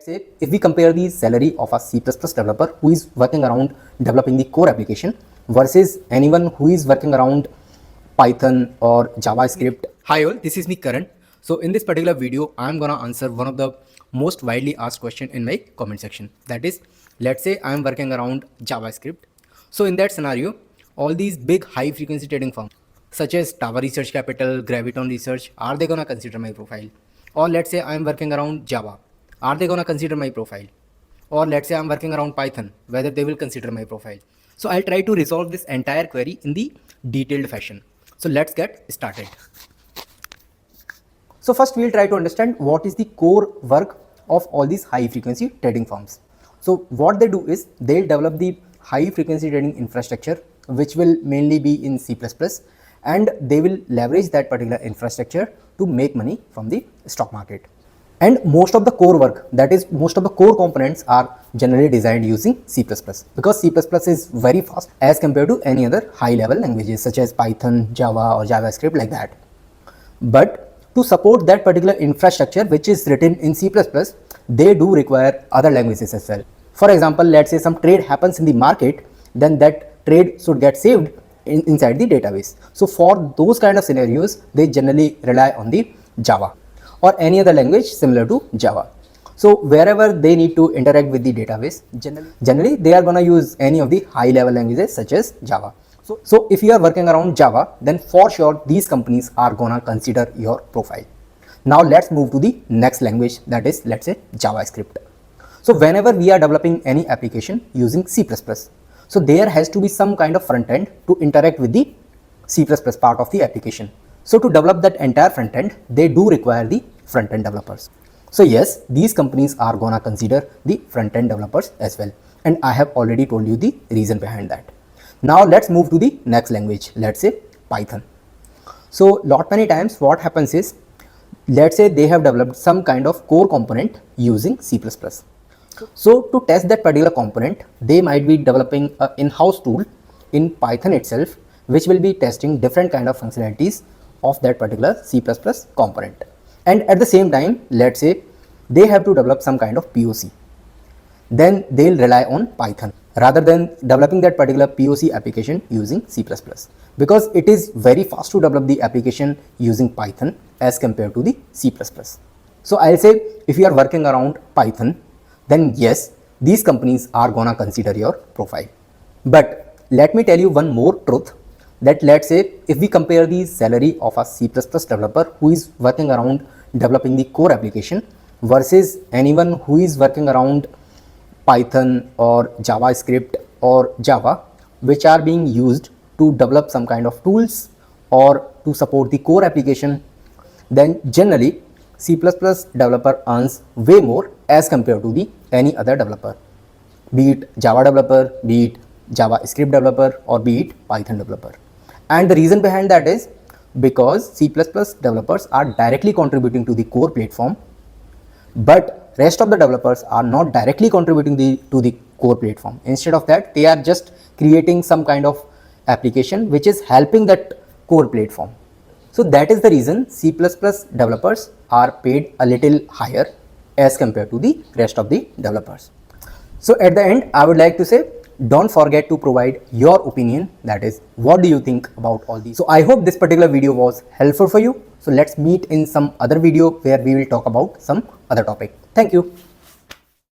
let's say if we compare the salary of a C++ developer who is working around developing the core application versus anyone who is working around Python or JavaScript. Hi all, this is me Karan. So in this particular video, I'm gonna answer one of the most widely asked question in my comment section. That is, let's say I'm working around JavaScript. So in that scenario, all these big high frequency trading firms such as Tower Research Capital, Graviton Research, are they gonna consider my profile? Or let's say I'm working around Java, are they gonna consider my profile? Or let's say I'm working around Python, whether they will consider my profile. So I'll try to resolve this entire query in the detailed fashion. So let's get started. So first we'll try to understand what is the core work of all these high frequency trading firms. So what they do is they'll develop the high frequency trading infrastructure, which will mainly be in C++, and they will leverage that particular infrastructure to make money from the stock market. And most of the core work, that is most of the core components, are generally designed using C++ because C++ is very fast as compared to any other high level languages such as Python, Java or JavaScript like that. But to support that particular infrastructure which is written in C++, they do require other languages as well. For example, let's say some trade happens in the market, then that trade should get saved inside the database. So for those kind of scenarios, they generally rely on the Java or any other language similar to Java. So wherever they need to interact with the database, generally they are going to use any of the high level languages such as Java. So if you are working around Java, then for sure these companies are going to consider your profile. Now let's move to the next language, that is, let's say JavaScript. So whenever we are developing any application using C++, so there has to be some kind of front end to interact with the C++ part of the application. So to develop that entire front end, they do require the front end developers. So yes, these companies are gonna consider the front end developers as well. And I have already told you the reason behind that. Now let's move to the next language, let's say Python. So many times what happens is, let's say they have developed some kind of core component using C++. So to test that particular component, they might be developing an in-house tool in Python itself, which will be testing different kind of functionalities of that particular C++ component. And at the same time, let's say they have to develop some kind of POC. Then they'll rely on Python rather than developing that particular POC application using C++, because it is very fast to develop the application using Python as compared to the C++. So I'll say if you are working around Python, then yes, these companies are gonna consider your profile. But let me tell you one more truth, that let's say if we compare the salary of a C++ developer who is working around developing the core application versus anyone who is working around Python or JavaScript or Java, which are being used to develop some kind of tools or to support the core application, then generally C++ developer earns way more as compared to the any other developer, be it Java developer, be it JavaScript developer, or be it Python developer. And the reason behind that is because C++ developers are directly contributing to the core platform, but rest of the developers are not directly contributing to the core platform. Instead of that, they are just creating some kind of application which is helping that core platform. So that is the reason C++ developers are paid a little higher as compared to the rest of the developers. So at the end, I would like to say, don't forget to provide your opinion, that is, what do you think about all these. So I hope this particular video was helpful for you. So let's meet in some other video where we will talk about some other topic. Thank you.